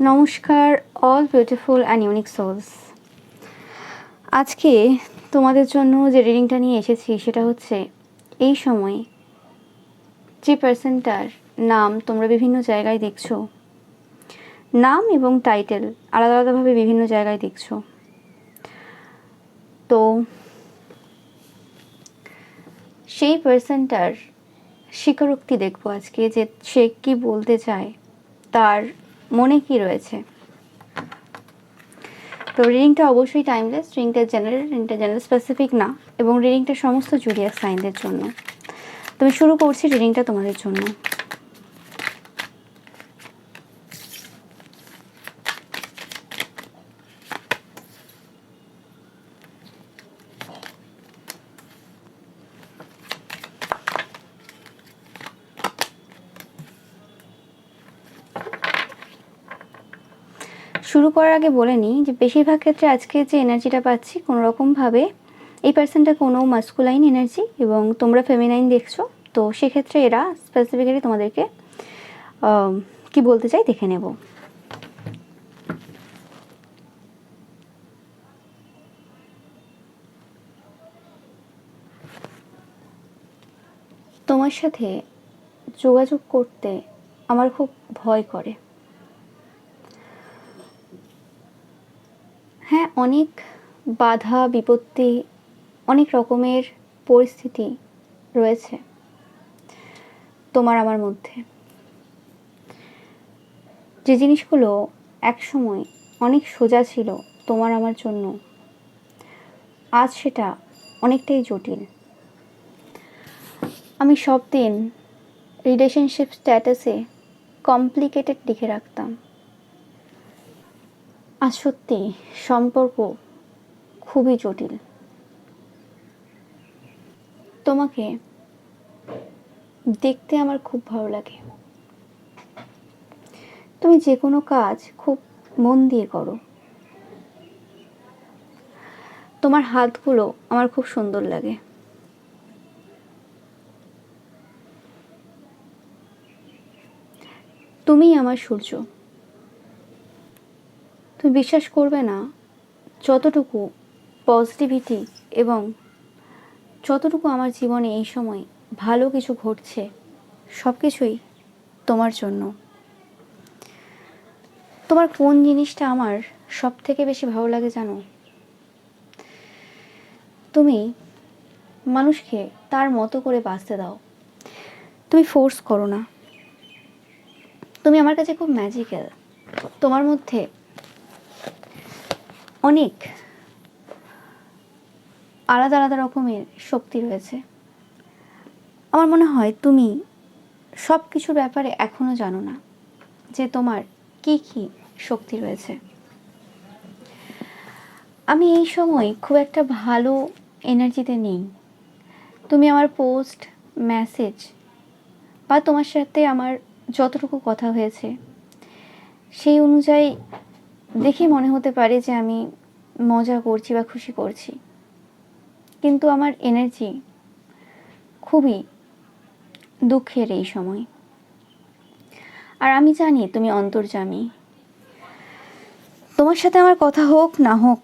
নমস্কার all beautiful and unique souls. আজকে তোমাদের জন্য যে রিডিংটা নিয়ে এসেছি সেটা হচ্ছে এই সময় যে পার্সনটার নাম তোমরা বিভিন্ন জায়গায় দেখছো, নাম এবং টাইটেল আলাদা আলাদাভাবে বিভিন্ন জায়গায় দেখছো। তো সেই পার্সনটার স্বীকারোক্তি দেখবো আজকে, যে সে কী বলতে চায়, তার মনে কি রয়েছে। তো রিডিংটা অবশ্যই টাইমলেস, রিডিংটা জেনারেল স্পেসিফিক না, এবং রিডিংটা সমস্ত জুডিয়াক সাইনদের জন্য। তো আমি শুরু করছি রিডিংটা তোমাদের জন্য। শুরু করার আগে বলে নিই যে বেশিরভাগ ক্ষেত্রে আজকে যে এনার্জিটা পাচ্ছি কোনো রকমভাবে এই পার্সনটা কোনো মাস্কুলাইন এনার্জি এবং তোমরা ফেমিনাইন দেখছো। তো সেক্ষেত্রে এরা স্পেসিফিক্যালি তোমাদেরকে কি বলতে চাই দেখে নেব। তোমার সাথে যোগাযোগ করতে আমার খুব ভয় করে। হ্যাঁ, অনেক বাধা বিপত্তি, অনেক রকমের পরিস্থিতি রয়েছে তোমার আমার মধ্যে, যে জিনিসগুলো একসময় অনেক সোজা ছিল তোমার আমার জন্য, আজ সেটা অনেকটাই জটিল। আমি সব দিন রিলেশনশিপ স্ট্যাটাসে কমপ্লিকেটেড লিখে রাখতাম। আজ সত্যি সম্পর্ক খুবই জটিল। তোমাকে দেখতে আমার খুব ভালো লাগে। তুমি যে কোনো কাজ খুব মন দিয়ে করো। তোমার হাতগুলো আমার খুব সুন্দর লাগে। তুমিই আমার সূর্য। তুমি বিশ্বাস করবে না, যতটুকু পজিটিভিটি এবং যতটুকু আমার জীবনে এই সময় ভালো কিছু ঘটছে সব কিছুই তোমার জন্য। তোমার কোন জিনিসটা আমার সব থেকে বেশি ভালো লাগে জানো? তুমি মানুষকে তার মতো করে বাঁচতে দাও। তুমি ফোর্স করো না। তুমি আমার কাছে খুব ম্যাজিক্যাল। তোমার মধ্যে অনেক আলাদা আলাদা রকমের শক্তি রয়েছে। আমার মনে হয় তুমি সব কিছুর ব্যাপারে এখনো জানো না যে তোমার কি কি শক্তি রয়েছে। আমি এই সময় খুব একটা ভালো এনার্জিতে নেই। তুমি আমার পোস্ট, মেসেজ বা তোমার সাথে আমার যতটুকু কথা হয়েছে সেই অনুযায়ী দেখে মনে হতে পারে যে আমি মজা করছি বা খুশি করছি, কিন্তু আমার এনার্জি খুবই দুঃখের এই সময়। আর আমি জানি তুমি অন্তর্যামী। তোমার সাথে আমার কথা হোক না হোক,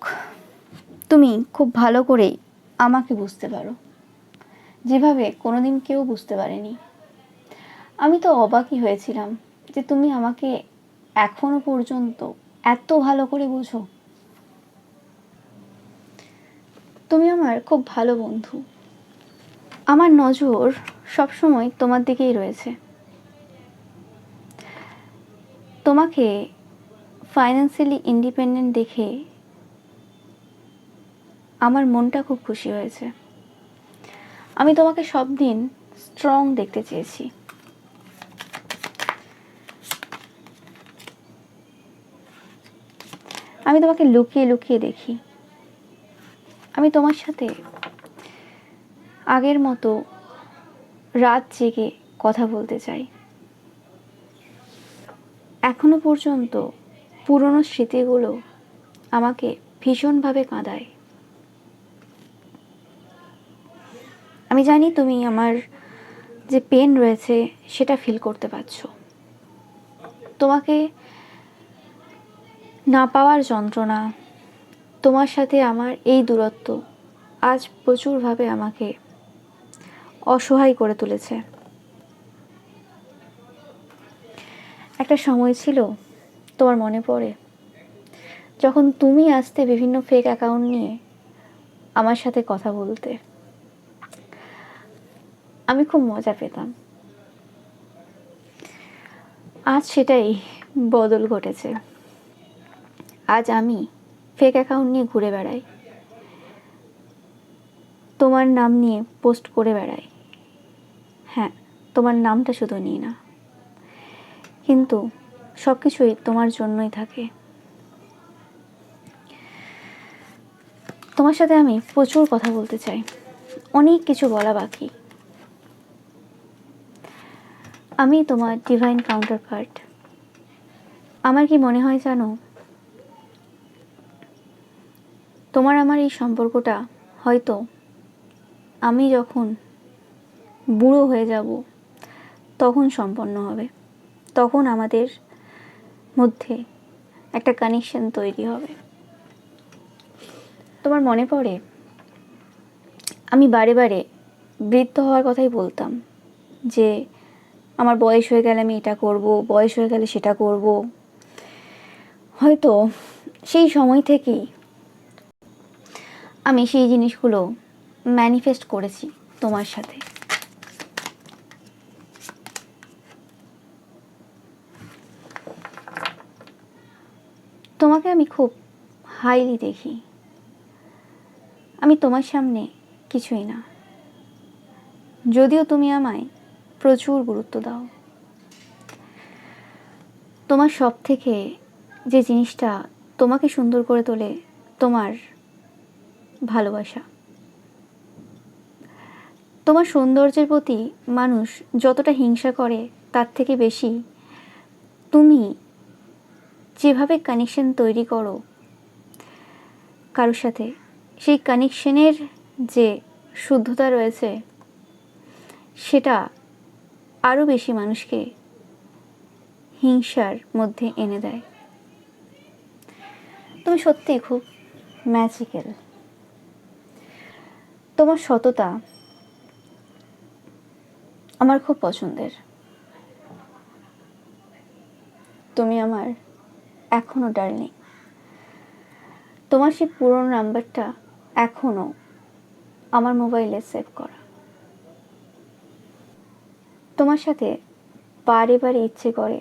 তুমি খুব ভালো করে আমাকে বুঝতে পারো, যেভাবে কোনোদিন কেউ বুঝতে পারেনি। আমি তো অবাকই হয়েছিলাম যে তুমি আমাকে এখনো পর্যন্ত এত ভালো করে বুঝো। তুমি আমার খুব ভালো বন্ধু। আমার নজর সবসময় তোমার দিকেই রয়েছে। তোমাকে ফাইন্যান্সিয়ালি ইন্ডিপেন্ডেন্ট দেখে আমার মনটা খুব খুশি হয়েছে। আমি তোমাকে সব দিন স্ট্রং দেখতে চেয়েছি। আমি তোমাকে লুকিয়ে লুকিয়ে দেখি। আমি তোমার সাথে আগের মতো রাত জেগে কথা বলতে চাই। এখনো পর্যন্ত পুরনো স্মৃতিগুলো আমাকে ভীষণভাবে কাঁদায়। আমি জানি তুমি আমার যে পেন রয়েছে সেটা ফিল করতে পারছো। তোমাকে না পাওয়ার যন্ত্রণা, তোমার সাথে আমার এই দূরত্ব আজ প্রচুরভাবে আমাকে অসহায় করে তুলেছে। একটা সময় ছিল, তোমার মনে পড়ে, যখন তুমি আসতে বিভিন্ন ফেক অ্যাকাউন্ট নিয়ে আমার সাথে কথা বলতে, আমি খুব মজা পেতাম। আজ সেটাই বদল ঘটেছে। আজ আমি ফেক অ্যাকাউন্ট নিয়ে ঘুরে বেড়াই, তোমার নাম নিয়ে পোস্ট করে বেড়াই। হ্যাঁ, তোমার নামটা শুধু নিই না, কিন্তু সব কিছুই তোমার জন্যই থাকে। তোমার সাথে আমি প্রচুর কথা বলতে চাই, অনেক কিছু বলা বাকি। আমি তোমার ডিভাইন কাউন্টার পার্ট। আমার কি মনে হয় জানো, তোমার আমার এই সম্পর্কটা হয়তো আমি যখন বুড়ো হয়ে যাব তখন সম্পন্ন হবে। তখন আমাদের মধ্যে একটা কানেকশন তৈরি হবে। তোমার মনে পড়ে, আমি বারে বারে বৃদ্ধ হওয়ার কথাই বলতাম, যে আমার বয়স হয়ে গেলে আমি এটা করব, বয়স হয়ে গেলে সেটা করব। হয়তো সেই সময় থেকেই আমি সেই জিনিসগুলো ম্যানিফেস্ট করেছি তোমার সাথে। তোমাকে আমি খুব হাইলি দেখি। আমি তোমার সামনে কিছুই না, যদিও তুমি আমায় প্রচুর গুরুত্ব দাও। তোমার সব থেকে যে জিনিসটা তোমাকে সুন্দর করে তোলে, তোমার ভালোবাসা। তোমার সৌন্দর্যের প্রতি মানুষ যতটা হিংসা করে, তার থেকে বেশি তুমি যেভাবে কানেকশন তৈরি করো কারোর সাথে, সেই কানেকশনের যে শুদ্ধতা রয়েছে, সেটা আরও বেশি মানুষকে হিংসার মধ্যে এনে দেয়। তুমি সত্যিই খুব ম্যাজিক্যাল। তোমার সততা আমার খুব পছন্দের। তুমি আমার এখনও ডার্লিং। তোমার সেই পুরনো নাম্বারটা এখনও আমার মোবাইলে সেভ করা। তোমার সাথে বারে বারে ইচ্ছে করে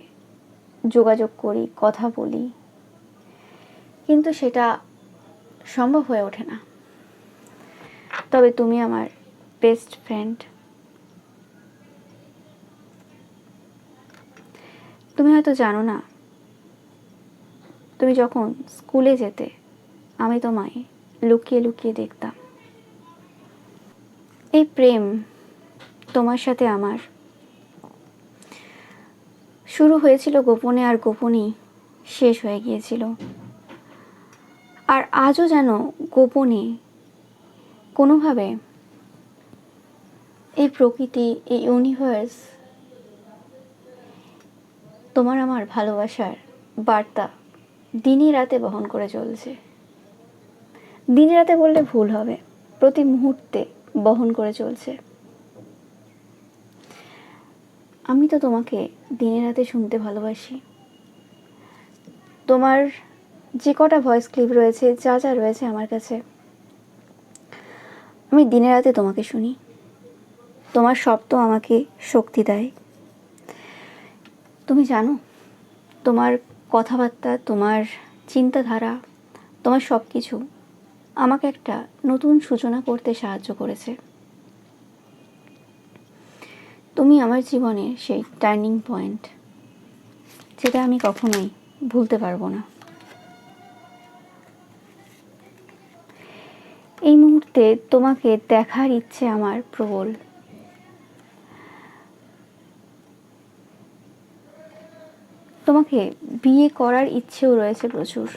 যোগাযোগ করি, কথা বলি, কিন্তু সেটা সম্ভব হয়ে ওঠে না। তবে তুমি আমার বেস্ট ফ্রেন্ড। তুমি হয়তো জানো না, তুমি যখন স্কুলে যেতে আমি তোমায় লুকিয়ে লুকিয়ে দেখতাম। এই প্রেম তোমার সাথে আমার শুরু হয়েছিল গোপনে, আর গোপনেই শেষ হয়ে গিয়েছিল। আর আজও যেন গোপনে কোনোভাবে এই প্রকৃতি, এই ইউনিভার্স তোমার আমার ভালোবাসার বার্তা দিনে রাতে বহন করে চলছে। দিনে রাতে বললে ভুল হবে, প্রতি মুহূর্তে বহন করে চলছে। আমি তো তোমাকে দিনে রাতে শুনতে ভালোবাসি। তোমার যে কটা ভয়েস ক্লিপ রয়েছে, যা যা রয়েছে আমার কাছে, আমি দিনে রাতে তোমাকে শুনি। তোমার শব্দ আমাকে শক্তি দেয়। তুমি জানো, তোমার কথাবার্তা, তোমার চিন্তাধারা, তোমার সব কিছু আমাকে একটা নতুন সূচনা করতে সাহায্য করেছে। তুমি আমার জীবনে সেই টার্নিং পয়েন্ট, যেটা আমি কখনোই ভুলতে পারবো না। এই মুহূর্তে তোমাকে দেখার ইচ্ছে আমার প্রবল। তোমাকে বিয়ে করার ইচ্ছেও রয়েছে প্রচুর।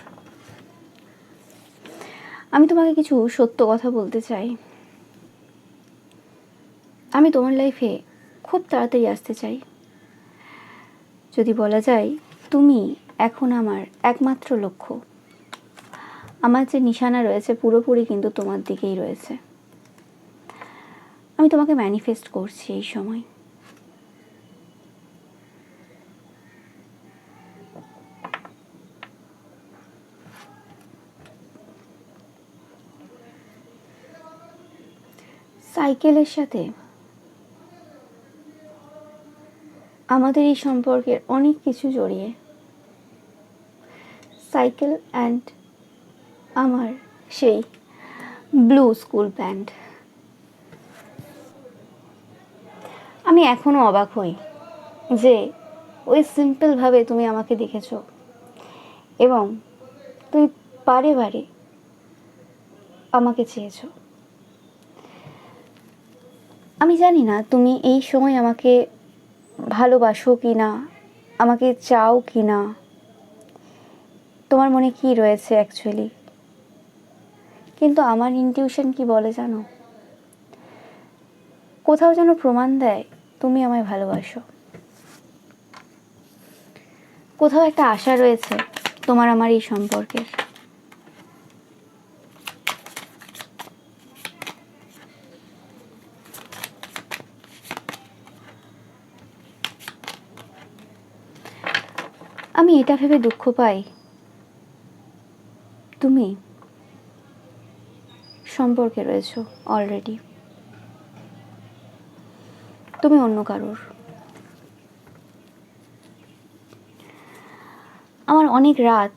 আমি তোমাকে কিছু সত্য কথা বলতে চাই। আমি তোমার লাইফে খুব তাড়াতাড়ি আসতে চাই। যদি বলা যায়, তুমি এখন আমার একমাত্র লক্ষ্য। আমার যে নিশানা রয়েছে পুরোপুরি কিন্তু তোমার দিকেই রয়েছে। আমি তোমাকে ম্যানিফেস্ট করছি এই সময়। সাইকেলের সাথে আমাদের এই সম্পর্কের অনেক কিছু জড়িয়ে। সাইকেল অ্যান্ড আমার সেই ব্লু স্কুল প্যান্ট। আমি এখনো অবাক হই যে ওই সিম্পলভাবে তুমি আমাকে দেখেছো এবং তুমি বারে বারে আমাকে চেয়েছো। আমি জানি না তুমি এই সময় আমাকে ভালোবাসো কি না, আমাকে চাও কি না, তোমার মনে কি রয়েছে অ্যাকচুয়ালি, কিন্তু আমার ইনটিউশন কি বলে জানো, কোথাও যেন প্রমাণ দেয় তুমি আমায় ভালোবাসো। কোথাও একটা আশা রয়েছে তোমার আমার এই সম্পর্কের। আমি এটা ভেবে দুঃখ পাই তুমি সম্পর্কে রয়েছো অলরেডি, তুমি অন্য কারোর। আমার অনেক রাত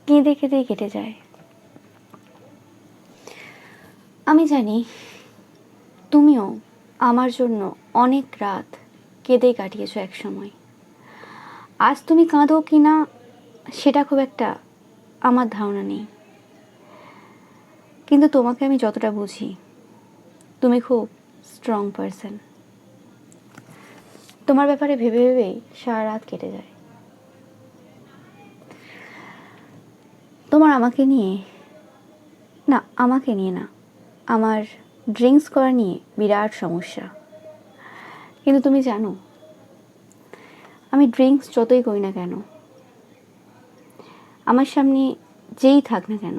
কেঁদে কেঁদে কেটে যায়। আমি জানি তুমিও আমার জন্য অনেক রাত কেঁদে কাটিয়েছো এক সময়। আজ তুমি কাঁদো কি না সেটা খুব একটা আমার ধারণা নেই, কিন্তু তোমাকে আমি যতটা বুঝি তুমি খুব স্ট্রং পারসন। তোমার ব্যাপারে ভেবে ভেবেই সারা রাত কেটে যায়। তোমার আমাকে নিয়ে না, আমার ড্রিঙ্কস করা নিয়ে বিরাট সমস্যা। কিন্তু তুমি জানো আমি ড্রিঙ্কস যতই করি না কেন, আমার সামনে যেই থাক না কেন,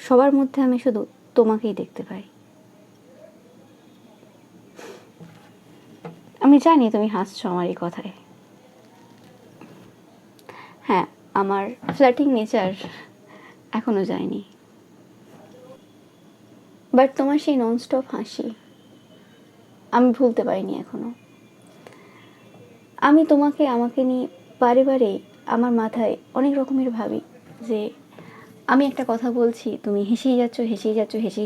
সবার মধ্যে আমি শুধু তোমাকেই দেখতে পাই। আমি জানি তুমি হাসছো আমার এই কথায়। হ্যাঁ, আমার ফ্ল্যাটিং নেচার এখনো যায়নি, বাট তোমার সেই ননস্টপ হাসি আমি ভুলতে পারিনি এখনো। আমি আমাকে নিয়ে বারে বারে আমার মাথায় অনেক রকমের ভাবি যে আমি একটা কথা বলছি, তুমি হেসেই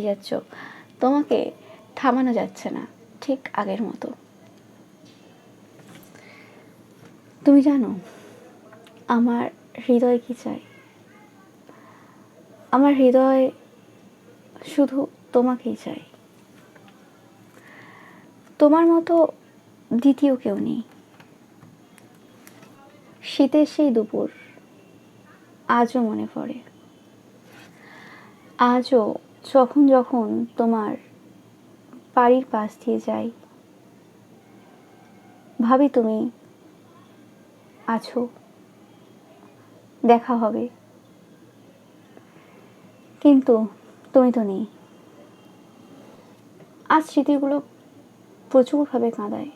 যাচ্ছ। তোমাকে থামানো যাচ্ছে না ঠিক আগের মতো। তুমি জানো আমার হৃদয় কি চাই? আমার হৃদয় শুধু তোমাকেই চাই। তোমার মতো দ্বিতীয় কেউ নেই। শীতের সেই দুপুর আজও মনে পড়ে। আজও যখন যখন তোমার বাড়ির পাশ দিয়ে যাই, ভাবি তুমি আছো, দেখা হবে, কিন্তু তুমি তো নেই। আজ স্মৃতিগুলো প্রচুরভাবে কাঁদায়।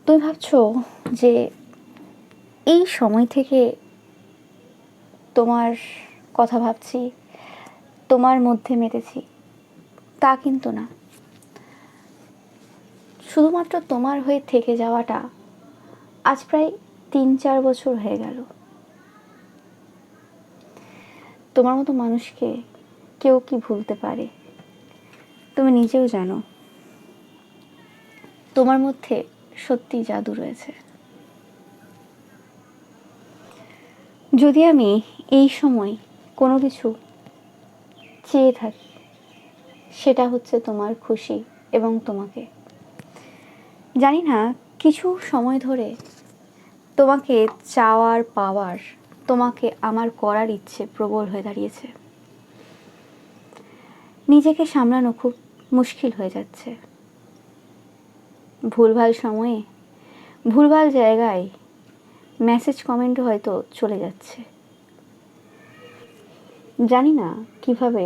তুমি ভাবছো যে এই সময় থেকে তোমার কথা ভাবছি, তোমার মধ্যে মেতেছি, তা কিন্তু না। শুধুমাত্র তোমার হয়ে থেকে যাওয়াটা আজ প্রায় 3-4 বছর হয়ে গেল। তোমার মতো মানুষকে কেউ কি ভুলতে পারে? তুমি নিজেও জানো তোমার মধ্যে সত্যি জাদু রয়েছে। যদি আমি এই সময় কোনো কিছু চেয়ে থাকি, সেটা হচ্ছে তোমার খুশি এবং তোমাকে। জানি না কিছু সময় ধরে তোমাকে চাওয়ার পাওয়ার, তোমাকে আমার করার ইচ্ছে প্রবল হয়ে দাঁড়িয়েছে। নিজেকে সামলানো খুব মুশকিল হয়ে যাচ্ছে। ভুলভাল সময়ে ভুলভাল জায়গায় মেসেজ কমেন্ট হয়তো চলে যাচ্ছে। জানি না কিভাবে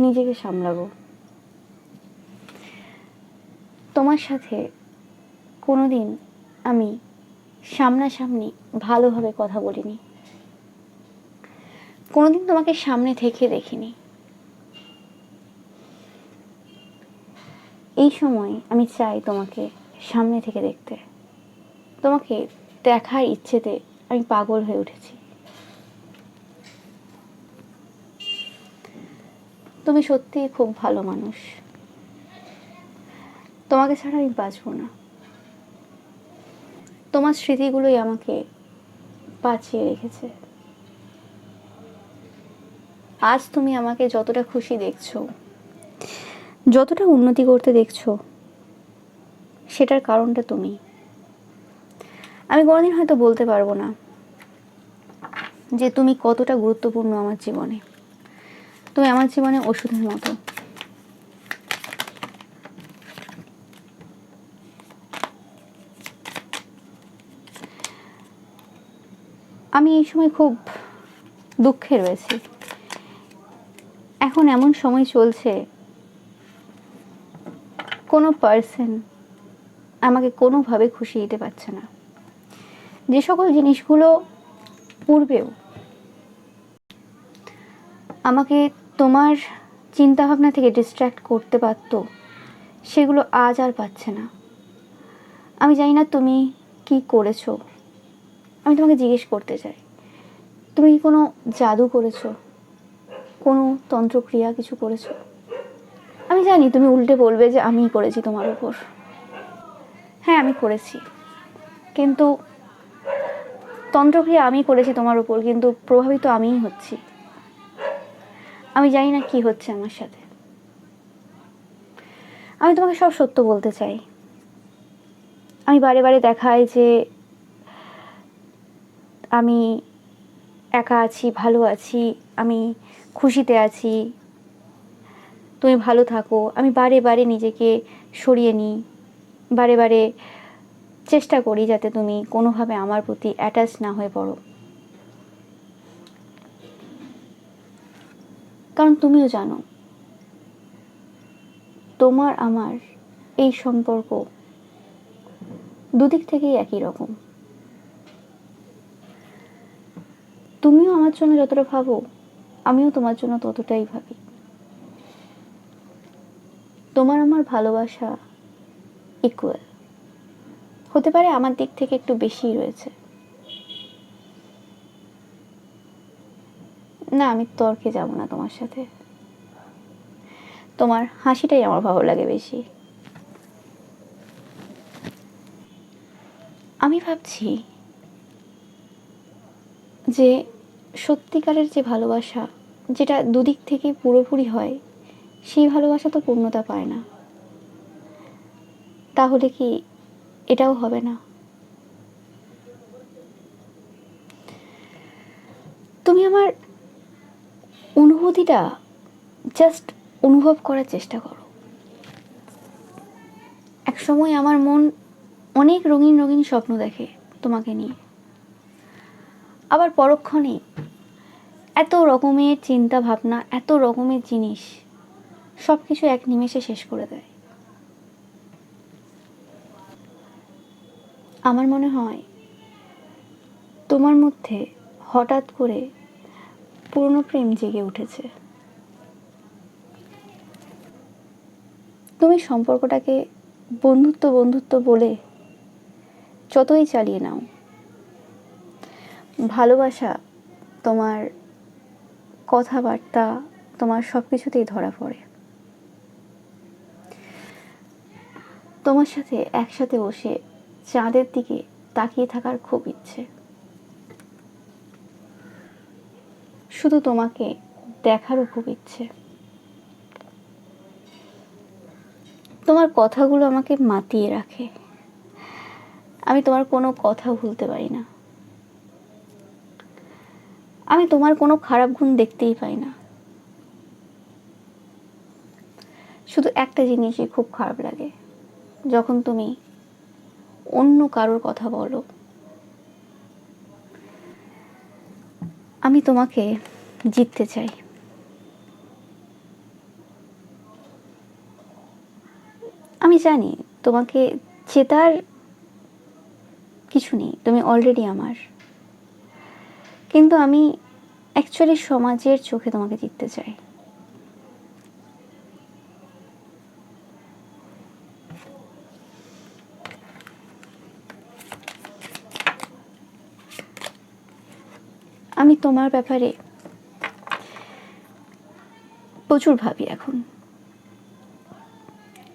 নিজেকে সামলাবো। তোমার সাথে কোনোদিন আমি সামনাসামনি ভালোভাবে কথা বলিনি, কোনোদিন তোমাকে সামনে থেকে দেখিনি। এই সময় আমি চাই তোমাকে সামনে থেকে দেখতে। তোমাকে দেখার ইচ্ছেতে আমি পাগল হয়ে উঠেছি। তুমি সত্যিই খুব ভালো মানুষ। তোমাকে ছাড়া আমি বাঁচব না। তোমার স্মৃতিগুলোই আমাকে বাঁচিয়ে রেখেছে। আজ তুমি আমাকে যতটা খুশি দেখছো, যতটা উন্নতি করতে দেখছো, সেটার কারণটা তুমি। আমি কোনোদিন হয়তো বলতে পারবো না যে তুমি কতটা গুরুত্বপূর্ণ আমার জীবনে। তুমি আমার জীবনে ওষুধের মতো। আমি এই সময় খুব দুঃখে রয়েছি। এখন এমন সময় চলছে, কোনো পার্সন আমাকে কোনোভাবে খুশি দিতে পারছে না। যে সকল জিনিসগুলো পূর্বেও আমাকে তোমার চিন্তাভাবনা থেকে ডিস্ট্র্যাক্ট করতে পারত, সেগুলো আজ আর পাচ্ছে না। আমি জানি না তুমি কি করেছো। আমি তোমাকে জিজ্ঞেস করতে চাই, তুমি কি কোনো জাদু করেছো, কোনো তন্ত্রক্রিয়া কিছু করেছো? আমি জানি তুমি উল্টে বলবে যে আমিই করেছি তোমার উপর। হ্যাঁ, আমি করেছি, কিন্তু তন্ত্রক্রিয়া আমি করেছি তোমার উপর, কিন্তু প্রভাবিত আমিই হচ্ছি। আমি জানি না কি হচ্ছে আমার সাথে। আমি তোমাকে সব সত্য বলতে চাই। আমি বারে বারে দেখাই যে আমি একা আছি, ভালো আছি, আমি খুশিতে আছি, তুমি ভালো থাকো। আমি বারে বারে নিজেকে সরিয়ে নিই, বারে বারে চেষ্টা করি যাতে তুমি কোনোভাবে আমার প্রতি অ্যাটাচ না হয়ে পড়ো। কারণ তুমিও জানো তোমার আমার এই সম্পর্ক দুদিক থেকেই একই রকম। তুমিও আমার জন্য যতটা ভাবো, আমিও তোমার জন্য ততটাই ভাবি। তোমার আমার ভালোবাসা ইকুয়াল, হতে পারে আমার দিক থেকে একটু বেশিই রয়েছে। না, আমি তর্কে যাব না তোমার সাথে। তোমার হাসিটাই আমার ভালো লাগে বেশি। আমি ভাবছি যে সত্যিকারের যে ভালোবাসা, যেটা দুদিক থেকে পুরোপুরি হয়, সেই ভালোবাসা তো পূর্ণতা পায় না। তাহলে কি এটাও হবে না? তুমি আমার অনুভূতিটা জাস্ট অনুভব করার চেষ্টা করো। এক সময় আমার মন অনেক রঙিন রঙিন স্বপ্ন দেখে তোমাকে নিয়ে, আবার পরক্ষণেই এত রকমের চিন্তা ভাবনা, এত রকমের জিনিস সব কিছু এক নিমেষে শেষ করে দেয়। আমার মনে হয় তোমার মধ্যে হঠাৎ করে পুরনো প্রেম জেগে উঠেছে। তুমি সম্পর্কটাকে বন্ধুত্ব বন্ধুত্ব বলে যতই চালিয়ে নাও, ভালোবাসা তোমার কথাবার্তা, তোমার সব কিছুতেই ধরা পড়ে। তোমার সাথে একসাথে বসে চাঁদের দিকে তাকিয়ে থাকার খুব ইচ্ছে। শুধু তোমাকে দেখারও খুব ইচ্ছে। তোমার কথাগুলো আমাকে মাতিয়ে রাখে। আমি তোমার কোনো কথা ভুলতে পারি না। আমি তোমার কোনো খারাপ গুণ দেখতেই পাই না। শুধু একটা জিনিসই খুব খারাপ লাগে, যখন তুমি অন্য কারোর কথা বলো। আমি তোমাকে জিততে চাই। আমি জানি তোমাকে জেতার কিছু নেই, তুমি অলরেডি আমার। কিন্তু আমি অ্যাকচুয়ালি সমাজের চোখে তোমাকে জিততে চাই। আমি তোমার ব্যাপারে প্রচুর ভাবি এখন।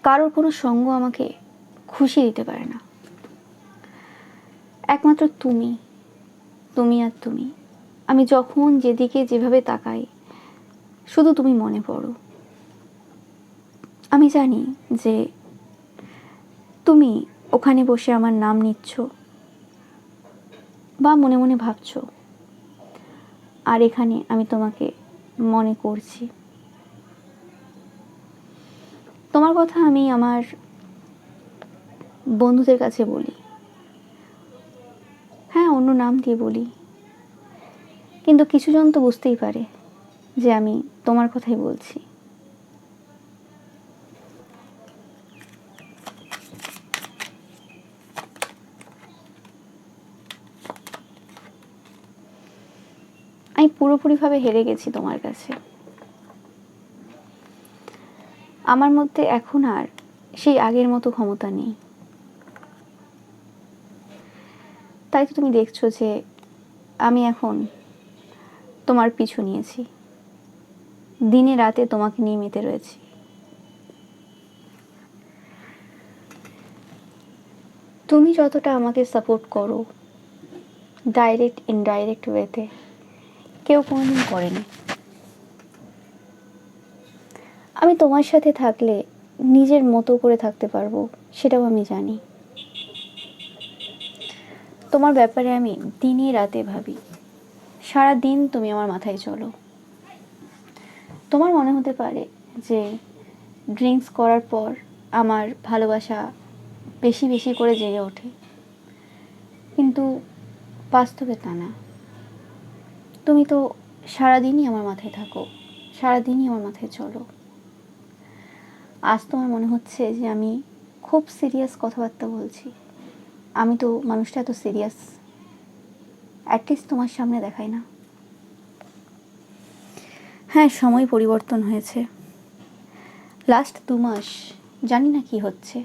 কারোর কোনো সঙ্গ আমাকে খুশি দিতে পারে না, একমাত্র তুমি, তুমি আর তুমি। আমি যখন যেদিকে যেভাবে তাকাই শুধু তুমি মনে পড়ো। আমি জানি যে তুমি ওখানে বসে আমার নাম নিচ্ছ বা মনে মনে ভাবছো, আর এখানে আমি তোমাকে মনে করছি। তোমার কথা আমি আমার বন্ধুদের কাছে বলি, হ্যাঁ অন্য নাম দিয়ে বলি, কিন্তু কিছুজন তো বুঝতেই পারে যে আমি তোমার কথাই বলছি। আমি পুরোপুরিভাবে হেরে গেছি তোমার কাছে। আমার মধ্যে এখন আর সেই আগের মতো ক্ষমতা নেই। তাই তো তুমি দেখছো যে আমি এখন তোমার পিছু নিয়েছি, দিনে রাতে তোমাকে নিয়ে মেতে রয়েছি। তুমি যতটা আমাকে সাপোর্ট করো ডাইরেক্ট ইনডাইরেক্ট ওয়েতে, কেউ কোনোদিন করেনি। আমি তোমার সাথে থাকলে নিজের মতো করে থাকতে পারবো, সেটাও আমি জানি। তোমার ব্যাপারে আমি দিনে রাতে ভাবি, সারা দিন তুমি আমার মাথায় চলো। তোমার মনে হতে পারে যে ড্রিঙ্কস করার পর আমার ভালোবাসা বেশি বেশি করে জেগে ওঠে, কিন্তু বাস্তবে তা না। তুমি তো সারাদিনই আমার মাথায় থাকো, সারাদিনই আমার মাথায় চলো। আজ তোমার মনে হচ্ছে যে আমি খুব সিরিয়াস কথাবার্তা বলছি। আমি তো মানুষটা এত সিরিয়াস অ্যাটলিস্ট তোমার সামনে দেখাই না। হ্যাঁ, সময় পরিবর্তন হয়েছে। লাস্ট 2 মাস জানি না কি হচ্ছে,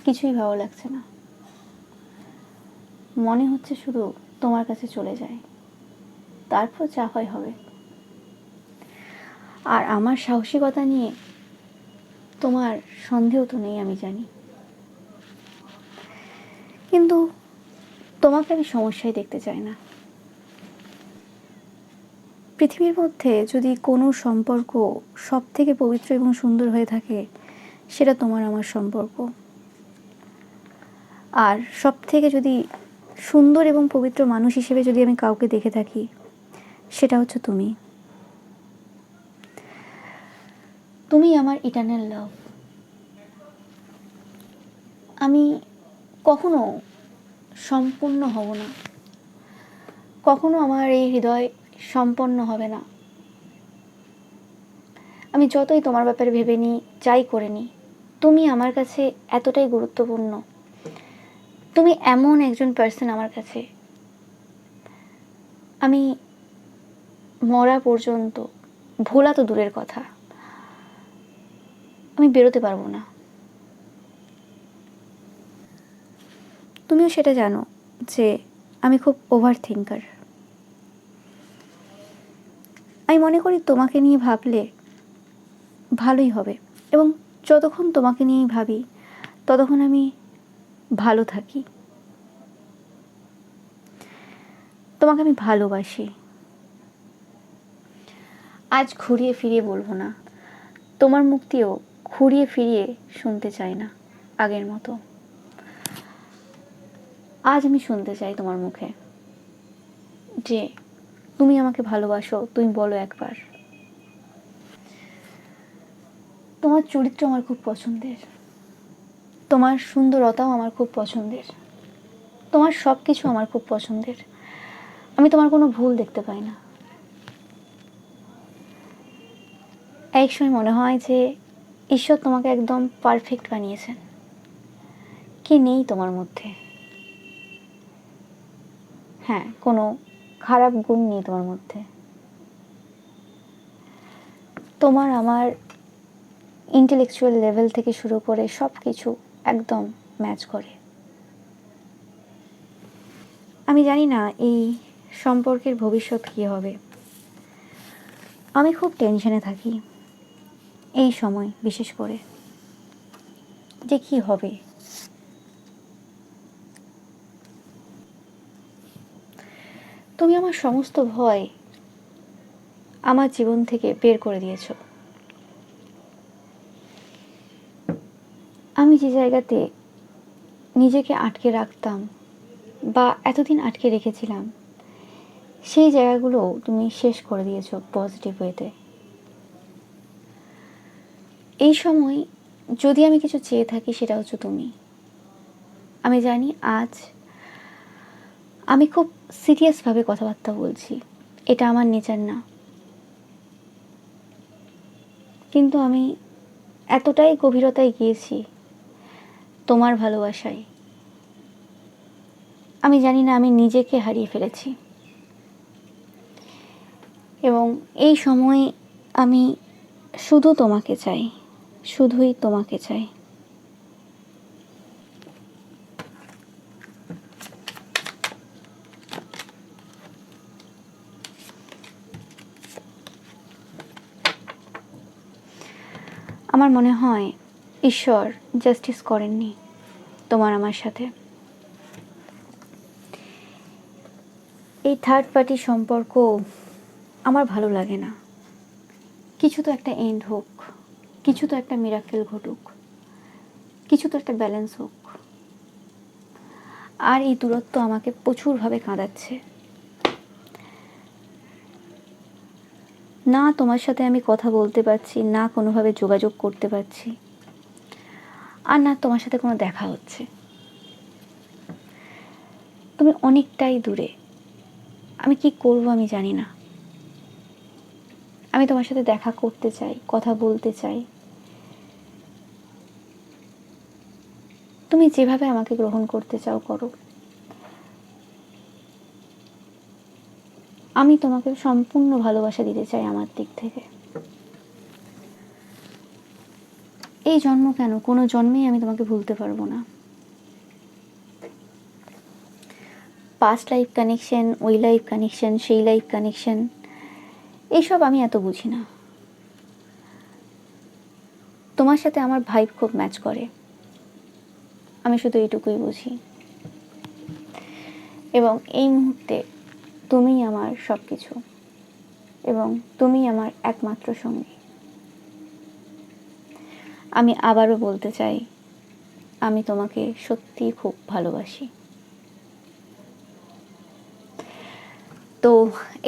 কিছুই ভালো লাগছে না। মনে হচ্ছে শুধু তোমার কাছে চলে যায়, তারপর যা হয় হবে। আর আমার সাহসিকতা নিয়ে তোমার সন্দেহ তো নেই, আমি জানি। কিন্তু তোমাকে আমি সমস্যায় দেখতে চাই না। পৃথিবীর মধ্যে যদি কোনো সম্পর্ক সব থেকে পবিত্র এবং সুন্দর হয়ে থাকে, সেটা তোমার আমার সম্পর্ক। আর সব থেকে যদি সুন্দর এবং পবিত্র মানুষ হিসেবে যদি আমি কাউকে দেখে থাকি, সেটা হচ্ছে তুমি। তুমি আমার ইটারনাল লাভ। আমি কখনো সম্পূর্ণ হব না, কখনো আমার এই হৃদয় সম্পন্ন হবে না। আমি যতই তোমার ব্যাপারে ভেবে নিই, যাই করে নিই, তুমি আমার কাছে এতটাই গুরুত্বপূর্ণ। তুমি এমন একজন পার্সন আমার কাছে, আমি মরা পর্যন্ত, ভোলা তো দূরের কথা, আমি বেরোতে পারবো না। তুমিও সেটা জানো যে আমি খুব ওভার থিঙ্কার। আমি মনে করি তোমাকে নিয়ে ভাবলে ভালোই হবে, এবং যতক্ষণ তোমাকে নিয়েই ভাবি ততক্ষণ আমি ভালো থাকি। তোমাকে আমি ভালোবাসি। আজ ঘুরিয়ে ফিরিয়ে বলবো না, তোমার মুক্তিও ঘুরিয়ে ফিরিয়ে শুনতে চাই না আগের মতো। আজ আমি শুনতে চাই তোমার মুখে যে তুমি আমাকে ভালোবাসো, তুমি বলো একবার। তোমার চরিত্র আমার খুব পছন্দের, তোমার সুন্দরতাও আমার খুব পছন্দের, তোমার সব কিছু আমার খুব পছন্দের। আমি তোমার কোনো ভুল দেখতে পাই না। এক সময় মনে হয় যে ঈশ্বর তোমাকে একদম পারফেক্ট বানিয়েছেন, কি নেই তোমার মধ্যে। হ্যাঁ, কোনো খারাপ গুণ নেই তোমার মধ্যে। তোমার আমার ইন্টেলেকচুয়াল লেভেল থেকে শুরু করে সব কিছু একদম ম্যাচ করে। আমি জানি না এই সম্পর্কের ভবিষ্যৎ কী হবে। আমি খুব টেনশনে থাকি এই সময়, বিশেষ করে যে কী হবে। তুমি আমার সমস্ত ভয় আমার জীবন থেকে বের করে দিয়েছো। আমি যে জায়গাতে নিজেকে আটকে রাখতাম বা এতদিন আটকে রেখেছিলাম, সেই জায়গাগুলো তুমি শেষ করে দিয়েছো পজিটিভ ওয়েতে। এই সময় যদি আমি কিছু চেয়ে থাকি, সেটা হচ্ছে তুমি। আমি জানি আজ আমি খুব সিরিয়াসভাবে কথাবার্তা বলছি, এটা আমার নেচার না, কিন্তু আমি এতটাই গভীরতায় গিয়েছি তোমার ভালোবাসায়। আমি জানি না আমি নিজেকে হারিয়ে ফেলেছি, এবং এই সময় আমি শুধু তোমাকে চাই, শুধুই তোমাকে চাই। আমার মনে হয় ঈশ্বর জাস্টিস করেননি তোমার আমার সাথে। এই থার্ড পার্টি সম্পর্ক আমার ভালো লাগে না। কিছু তো একটা এন্ড হোক, কিছু তো একটা মিরাকেল ঘটুক, কিছু তো একটা ব্যালেন্স হোক। আর এই দূরত্ব আমাকে প্রচুরভাবে কাঁদাচ্ছে। না তোমার সাথে আমি কথা বলতে পারছি, না কোনোভাবে যোগাযোগ করতে পারছি, আর না তোমার সাথে কোনো দেখা হচ্ছে। তুমি অনেকটাই দূরে। আমি কি করব আমি জানি না। আমি তোমার সাথে দেখা করতে চাই, কথা বলতে চাই। তুমি যেভাবে আমাকে গ্রহণ করতে চাও করো। আমি তোমাকে সম্পূর্ণ ভালোবাসা দিতে চাই আমার দিক থেকে। এই জন্ম কেন, কোনো জন্মেই আমি তোমাকে ভুলতে পারবো না। পাস্ট লাইফ কানেকশন, ওই লাইফ কানেকশন, সেই লাইফ কানেকশন, এইসব আমি এত বুঝি না। তোমার সাথে আমার ভাইব খুব ম্যাচ করে, আমি শুধু এইটুকুই বুঝি। এবং এই মুহূর্তে তুমি আমার সব কিছু, এবং তুমি আমার একমাত্র সঙ্গী। আমি আবারও বলতে চাই, আমি তোমাকে সত্যিই খুব ভালোবাসি। তো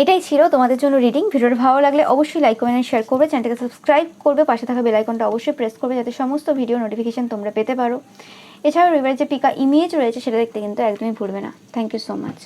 এটাই ছিল তোমাদের জন্য রিডিং। ভিডিওটা ভালো লাগলে অবশ্যই লাইক কমেন্ট শেয়ার করবে, চ্যানেলটাকে সাবস্ক্রাইব করবে, পাশে থাকা বেল আইকনটা অবশ্যই প্রেস করবে যাতে সমস্ত ভিডিও নোটিফিকেশন তোমরা পেতে পারো। এছাড়াও রবিবার যে পিকা ইমেজ রয়েছে সেটা দেখতে কিন্তু একদমই ভুলবে না। Thank you so much.